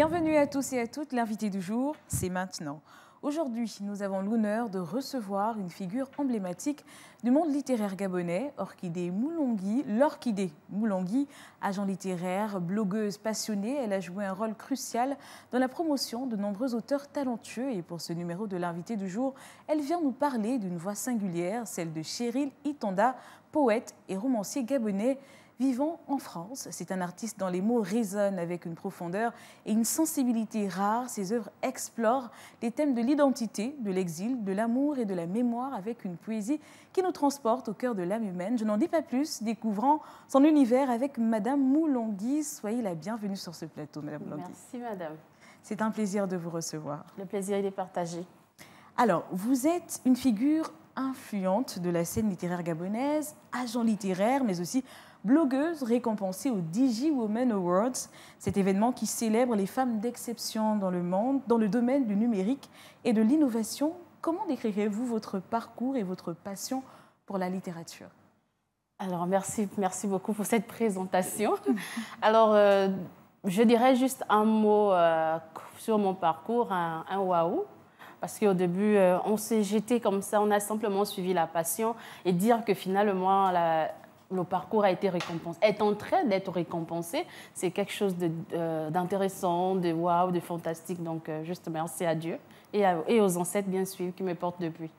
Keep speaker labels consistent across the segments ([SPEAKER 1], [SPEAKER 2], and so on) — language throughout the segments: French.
[SPEAKER 1] Bienvenue à tous et à toutes. L'invité du jour, c'est maintenant. Aujourd'hui, nous avons l'honneur de recevoir une figure emblématique du monde littéraire gabonais, l'Orchidée Moulangui, agent littéraire, blogueuse passionnée. Elle a joué un rôle crucial dans la promotion de nombreux auteurs talentueux. Et pour ce numéro de l'invité du jour, elle vient nous parler d'une voix singulière, celle de Cheryl Itanda, poète et romancier gabonais vivant en France. C'est un artiste dont les mots résonnent avec une profondeur et une sensibilité rare. Ses œuvres explorent les thèmes de l'identité, de l'exil, de l'amour et de la mémoire avec une poésie qui nous transporte au cœur de l'âme humaine. Je n'en dis pas plus, découvrant son univers avec Madame Moulangui. Soyez la bienvenue sur ce plateau, Madame Moulangui.
[SPEAKER 2] Merci, Madame.
[SPEAKER 1] C'est un plaisir de vous recevoir.
[SPEAKER 2] Le plaisir est partagé.
[SPEAKER 1] Alors, vous êtes une figure influente de la scène littéraire gabonaise, agent littéraire, mais aussi blogueuse récompensée au Digi Women Awards, cet événement qui célèbre les femmes d'exception dans le monde, dans le domaine du numérique et de l'innovation. Comment décrirez-vous votre parcours et votre passion pour la littérature?
[SPEAKER 2] Alors, merci beaucoup pour cette présentation. Alors, je dirais juste un mot sur mon parcours, un waouh. Parce qu'au début, j'étais comme ça, on a simplement suivi la passion et dire que finalement, le parcours a été récompensé, est en train d'être récompensé, c'est quelque chose d'intéressant, de waouh, de fantastique. Donc, juste merci à Dieu et aux ancêtres, bien sûr, qui me portent depuis.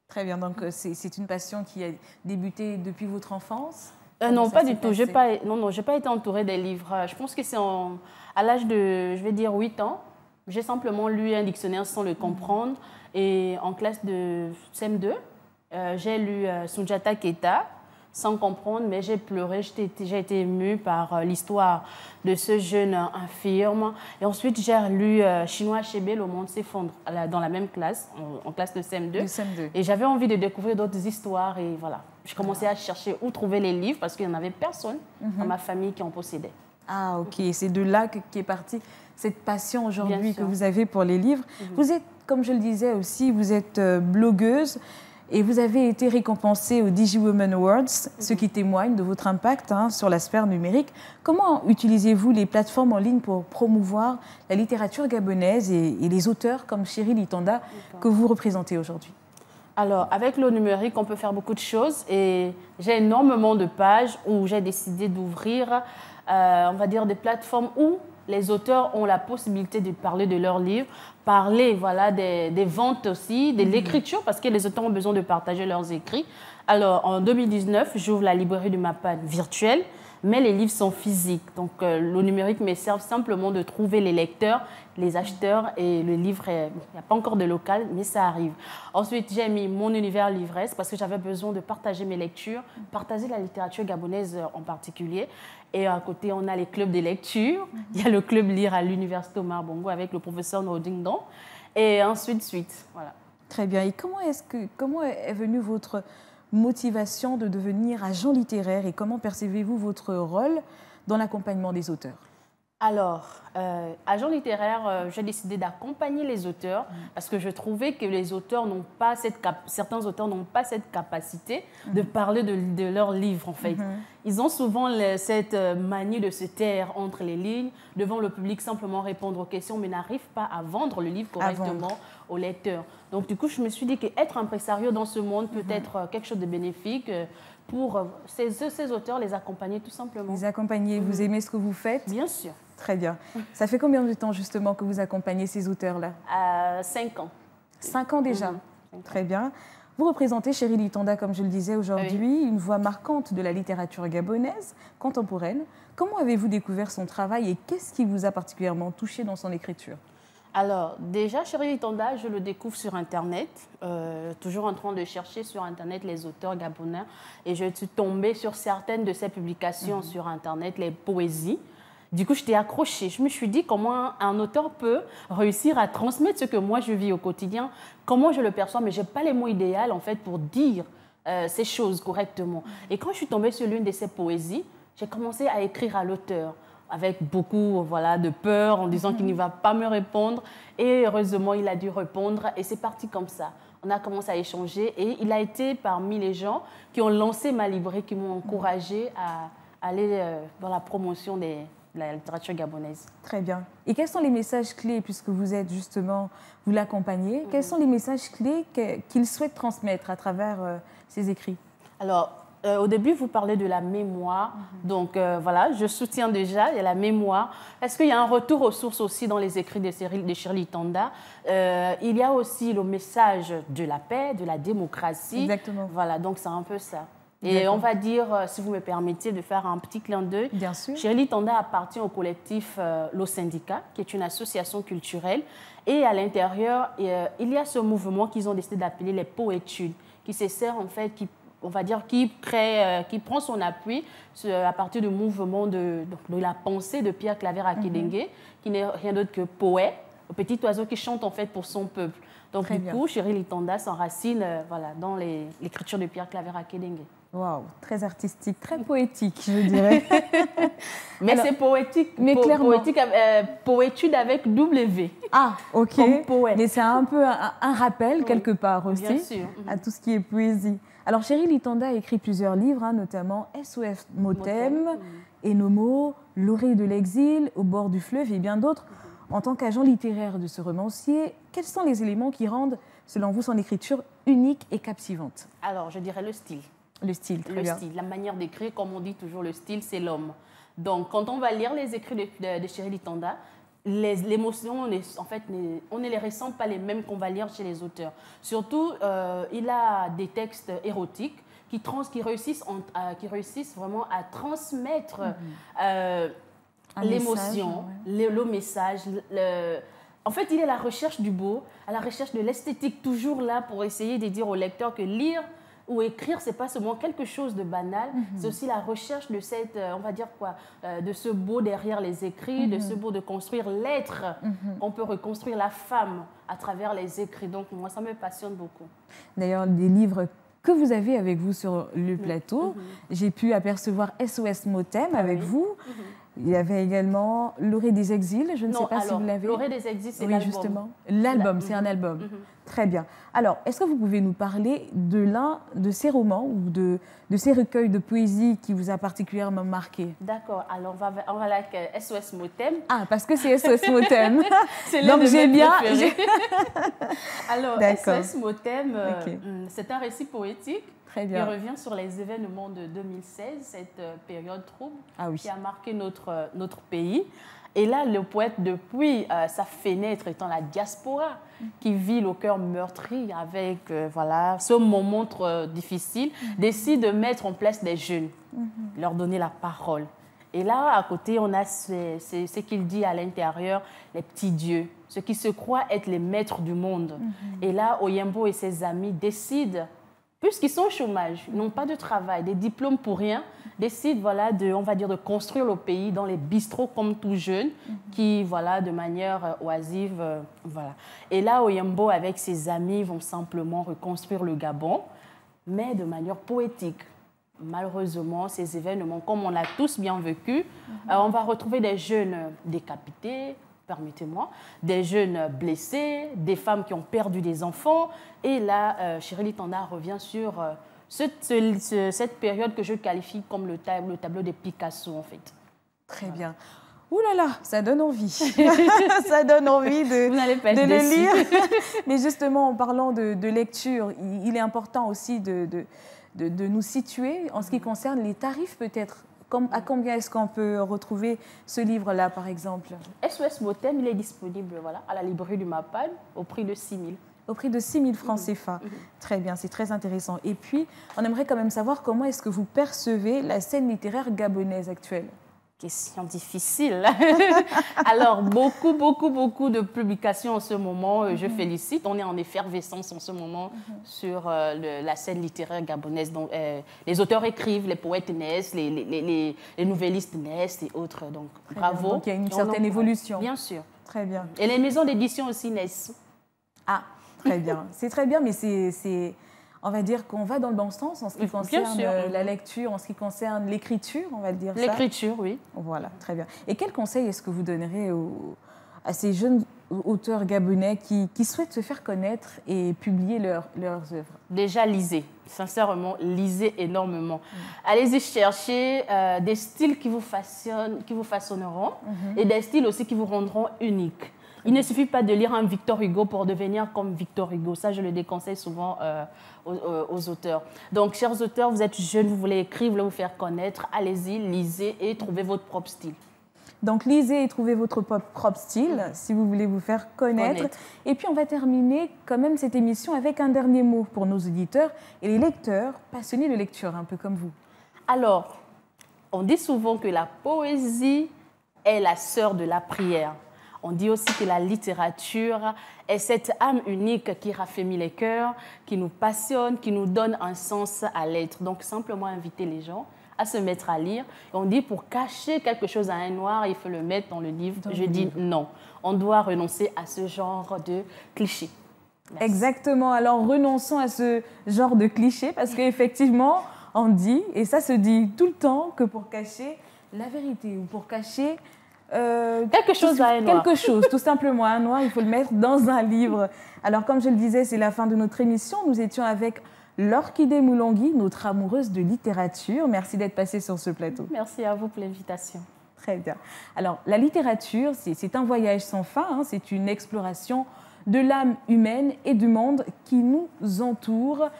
[SPEAKER 1] Très bien, donc c'est une passion qui a débuté depuis votre enfance?
[SPEAKER 2] Non, pas du tout. Je n'ai pas été entourée des livres. Je pense que c'est à l'âge de, je vais dire, 8 ans. J'ai simplement lu un dictionnaire sans le comprendre. Et en classe de CM2, j'ai lu Soundiata Keita sans comprendre, mais j'ai pleuré. J'ai été émue par l'histoire de ce jeune infirme. Et ensuite, j'ai lu Chinois Achebe, Le monde s'effondre, dans la même classe, en classe de CM2. Et j'avais envie de découvrir d'autres histoires. Et voilà, je commençais à chercher où trouver les livres parce qu'il n'y en avait personne dans ma famille qui en possédait.
[SPEAKER 1] Ah, ok. C'est de là qu'est partie cette passion aujourd'hui que vous avez pour les livres. Vous êtes, comme je le disais aussi, vous êtes blogueuse et vous avez été récompensée au Digi Women Awards, ce qui témoigne de votre impact sur la sphère numérique. Comment utilisez-vous les plateformes en ligne pour promouvoir la littérature gabonaise et les auteurs comme Cheryl Itanda que vous représentez aujourd'hui?
[SPEAKER 2] Alors, avec le numérique, on peut faire beaucoup de choses et j'ai énormément de pages où j'ai décidé d'ouvrir, on va dire, des plateformes où les auteurs ont la possibilité de parler de leurs livres, parler voilà, des ventes aussi, de l'écriture, parce que les auteurs ont besoin de partager leurs écrits. Alors, en 2019, j'ouvre la librairie du Mapan virtuelle, mais les livres sont physiques. Donc, le numérique me sert simplement de trouver les lecteurs, les acheteurs, et le livre, il n'y a pas encore de local, mais ça arrive. Ensuite, j'ai mis mon univers livresse parce que j'avais besoin de partager mes lectures, partager la littérature gabonaise en particulier. Et à côté, on a les clubs de lecture. Il y a le club Lire à l'Université Omar Bongo avec le professeur Nodingdon. Et ensuite, voilà.
[SPEAKER 1] Très bien. Et comment est venue votre motivation de devenir agent littéraire et comment percevez-vous votre rôle dans l'accompagnement des auteurs?
[SPEAKER 2] Alors, agent littéraire, j'ai décidé d'accompagner les auteurs parce que je trouvais que les auteurs n'ont pas certains auteurs n'ont pas cette capacité de parler de leurs livres, en fait. Ils ont souvent cette manie de se taire entre les lignes, devant le public, simplement répondre aux questions, mais n'arrivent pas à vendre le livre correctement aux lecteurs. Donc, du coup, je me suis dit qu'être impresario dans ce monde peut être quelque chose de bénéfique pour ces auteurs, les accompagner tout simplement.
[SPEAKER 1] Les accompagner, vous aimez ce que vous faites?
[SPEAKER 2] Bien sûr.
[SPEAKER 1] Très bien. Ça fait combien de temps justement que vous accompagnez ces auteurs-là?
[SPEAKER 2] 5 ans.
[SPEAKER 1] 5 ans déjà. Très bien. Vous représentez Cheryl Itanda, comme je le disais aujourd'hui, une voix marquante de la littérature gabonaise contemporaine. Comment avez-vous découvert son travail et qu'est-ce qui vous a particulièrement touché dans son écriture?
[SPEAKER 2] Alors, déjà, Cheryl Itanda, je le découvre sur Internet, toujours en train de chercher sur Internet les auteurs gabonais. Et je suis tombée sur certaines de ses publications sur Internet, les poésies. Du coup, je t'ai accrochée. Je me suis dit comment un auteur peut réussir à transmettre ce que moi je vis au quotidien, comment je le perçois, mais je n'ai pas les mots idéaux en fait pour dire ces choses correctement. Et quand je suis tombée sur l'une de ses poésies, j'ai commencé à écrire à l'auteur avec beaucoup de peur, en disant qu'il ne va pas me répondre. Et heureusement, il a dû répondre et c'est parti comme ça. On a commencé à échanger et il a été parmi les gens qui ont lancé ma librairie, qui m'ont encouragée à aller dans la promotion la littérature gabonaise.
[SPEAKER 1] Très bien. Et quels sont les messages clés, puisque vous êtes justement, vous l'accompagnez, quels sont les messages clés qu'il souhaite transmettre à travers ses écrits?
[SPEAKER 2] Alors, au début, vous parlez de la mémoire. Donc, voilà, je soutiens déjà, il y a la mémoire. Est-ce qu'il y a un retour aux sources aussi dans les écrits de Shirley Tanda? Il y a aussi le message de la paix, de la démocratie.
[SPEAKER 1] Exactement.
[SPEAKER 2] Voilà, donc c'est un peu ça. Et on va dire, si vous me permettez de faire un petit clin d'œil,
[SPEAKER 1] Bien sûr.
[SPEAKER 2] Shirley Tanda appartient au collectif Lo Syndicat, qui est une association culturelle. Et à l'intérieur, il y a ce mouvement qu'ils ont décidé d'appeler les poétudes, qui se sert en fait, on va dire, qui prend son appui à partir du mouvement de la pensée de Pierre Claver Akédengue, qui n'est rien d'autre que poète, le petit oiseau qui chante en fait pour son peuple. Donc
[SPEAKER 1] Très
[SPEAKER 2] du
[SPEAKER 1] bien.
[SPEAKER 2] coup, Shirley Tanda s'enracine voilà, dans l'écriture de Pierre Claver Akédengue.
[SPEAKER 1] Waouh, très artistique, très poétique, je dirais.
[SPEAKER 2] Mais
[SPEAKER 1] Alors,
[SPEAKER 2] c'est poétique,
[SPEAKER 1] mais clairement.
[SPEAKER 2] poétique, poétude avec W.
[SPEAKER 1] Ah, ok.
[SPEAKER 2] Comme poète.
[SPEAKER 1] Mais c'est un peu un rappel, quelque part aussi,
[SPEAKER 2] Bien sûr.
[SPEAKER 1] à tout ce qui est poésie. Alors, Shirley Tanda a écrit plusieurs livres, hein, notamment SOS Motem, Enomo, L'oreille de l'exil, Au bord du fleuve et bien d'autres. En tant qu'agent littéraire de ce romancier, quels sont les éléments qui rendent, selon vous, son écriture unique et captivante?
[SPEAKER 2] Alors, je dirais le style.
[SPEAKER 1] Le style, très
[SPEAKER 2] Le
[SPEAKER 1] bien.
[SPEAKER 2] style, la manière d'écrire, comme on dit toujours, le style, c'est l'homme. Donc, quand on va lire les écrits de Shirley Tanda, l'émotion, en fait, on ne les ressent pas les mêmes qu'on va lire chez les auteurs. Surtout, il a des textes érotiques qui réussissent vraiment à transmettre l'émotion, le message. En fait, il est à la recherche du beau, à la recherche de l'esthétique, toujours là pour essayer de dire au lecteur que lire ou écrire, c'est pas seulement quelque chose de banal, c'est aussi la recherche de cette, on va dire quoi, de ce beau derrière les écrits, de ce beau de construire l'être. On peut reconstruire la femme à travers les écrits. Donc moi, ça me passionne beaucoup.
[SPEAKER 1] D'ailleurs, des livres que vous avez avec vous sur le plateau, j'ai pu apercevoir SOS Motem avec vous. Il y avait également L'oreille des exils, je ne sais pas si vous l'avez.
[SPEAKER 2] L'oreille des exils, c'est
[SPEAKER 1] oui,
[SPEAKER 2] l'album.
[SPEAKER 1] Justement, l'album, c'est un album. Très bien. Alors, est-ce que vous pouvez nous parler de l'un de ces romans ou de ces recueils de poésie qui vous a particulièrement marqué?
[SPEAKER 2] D'accord, alors on va avec SOS Motem.
[SPEAKER 1] Ah, parce que c'est SOS Motem.
[SPEAKER 2] C'est l'un de mes préférés. Alors, SOS Motem, c'est un récit poétique.
[SPEAKER 1] Très bien.
[SPEAKER 2] Il revient sur les événements de 2016, cette période trouble qui a marqué notre pays. Et là, le poète, depuis sa fenêtre étant la diaspora, qui vit le cœur meurtri avec voilà, ce moment difficile, décide de mettre en place des jeunes, leur donner la parole. Et là, à côté, on a ce qu'il dit à l'intérieur, les petits dieux, ceux qui se croient être les maîtres du monde. Et là, Oyembo et ses amis décident, puisqu'ils sont au chômage, ils n'ont pas de travail, des diplômes pour rien, décident voilà, on va dire, de construire le pays dans les bistrots comme tout jeune, qui, voilà, de manière oisive, voilà. Et là, Oyembo, avec ses amis, vont simplement reconstruire le Gabon, mais de manière poétique. Malheureusement, ces événements, comme on l'a tous bien vécu, on va retrouver des jeunes décapités, permettez-moi, des jeunes blessés, des femmes qui ont perdu des enfants. Et là, Shirley Tanda revient sur cette période que je qualifie comme le tableau de Picasso, en fait.
[SPEAKER 1] Très bien. Ouh là là, ça donne envie. Ça donne envie de le lire. Mais justement, en parlant de lecture, il est important aussi de nous situer en ce qui concerne les tarifs peut-être. À combien est-ce qu'on peut retrouver ce livre-là, par exemple?
[SPEAKER 2] SOS Motem, il est disponible voilà, à la librairie du MAPAD au prix de 6 000.
[SPEAKER 1] Au prix de 6 000 francs CFA. Très bien, c'est très intéressant. Et puis, on aimerait quand même savoir comment est-ce que vous percevez la scène littéraire gabonaise actuelle?
[SPEAKER 2] Question difficile. Alors, beaucoup de publications en ce moment. Je félicite. On est en effervescence en ce moment sur la scène littéraire gabonaise. Donc, les auteurs écrivent, les poètes naissent, les nouvellistes naissent et autres. Donc, bravo.
[SPEAKER 1] Donc, il y a une certaine évolution.
[SPEAKER 2] Bien sûr.
[SPEAKER 1] Très bien.
[SPEAKER 2] Et les maisons d'édition aussi naissent.
[SPEAKER 1] Ah, très bien. C'est très bien, mais on va dire qu'on va dans le bon sens en ce qui concerne la lecture, en ce qui concerne l'écriture, on va dire ça.
[SPEAKER 2] L'écriture, oui.
[SPEAKER 1] Voilà, très bien. Et quel conseil est-ce que vous donnerez à ces jeunes auteurs gabonais qui souhaitent se faire connaître et publier leurs œuvres?
[SPEAKER 2] Déjà, lisez. Sincèrement, lisez énormément. Allez-y chercher des styles qui vous façonneront et des styles aussi qui vous rendront uniques. Il ne suffit pas de lire un Victor Hugo pour devenir comme Victor Hugo. Ça, je le déconseille souvent aux auteurs. Donc, chers auteurs, vous êtes jeunes, vous voulez écrire, vous voulez vous faire connaître. Allez-y, lisez et trouvez votre propre style.
[SPEAKER 1] Donc, lisez et trouvez votre propre style si vous voulez vous faire connaître. Et puis, on va terminer quand même cette émission avec un dernier mot pour nos auditeurs et les lecteurs passionnés de lecture, un peu comme vous.
[SPEAKER 2] Alors, on dit souvent que la poésie est la sœur de la prière. On dit aussi que la littérature est cette âme unique qui raffermit les cœurs, qui nous passionne, qui nous donne un sens à l'être. Donc, simplement inviter les gens à se mettre à lire. Et on dit pour cacher quelque chose à un noir, il faut le mettre dans le livre. Je dis non. On doit renoncer à ce genre de clichés.
[SPEAKER 1] Merci. Exactement. Alors, renonçons à ce genre de clichés parce qu'effectivement, on dit, et ça se dit tout le temps, que pour cacher la vérité ou pour cacher
[SPEAKER 2] quelque chose à un noir.
[SPEAKER 1] Quelque chose, tout simplement. Un noir, il faut le mettre dans un livre. Alors, comme je le disais, c'est la fin de notre émission. Nous étions avec L'Orchidée Moulangui, notre amoureuse de littérature. Merci d'être passée sur ce plateau.
[SPEAKER 2] Merci à vous pour l'invitation.
[SPEAKER 1] Très bien. Alors, la littérature, c'est un voyage sans fin. Hein, c'est une exploration de l'âme humaine et du monde qui nous entoure.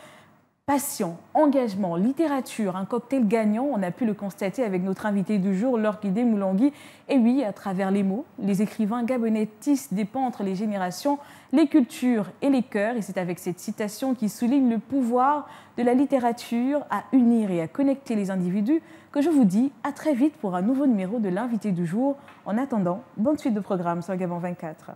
[SPEAKER 1] Passion, engagement, littérature, un cocktail gagnant, on a pu le constater avec notre invité du jour, L'Orchidée Moulangui. Et oui, à travers les mots, les écrivains gabonais tissent des ponts entre les générations, les cultures et les cœurs. Et c'est avec cette citation qui souligne le pouvoir de la littérature à unir et à connecter les individus que je vous dis à très vite pour un nouveau numéro de l'invité du jour. En attendant, bonne suite de programme sur Gabon 24.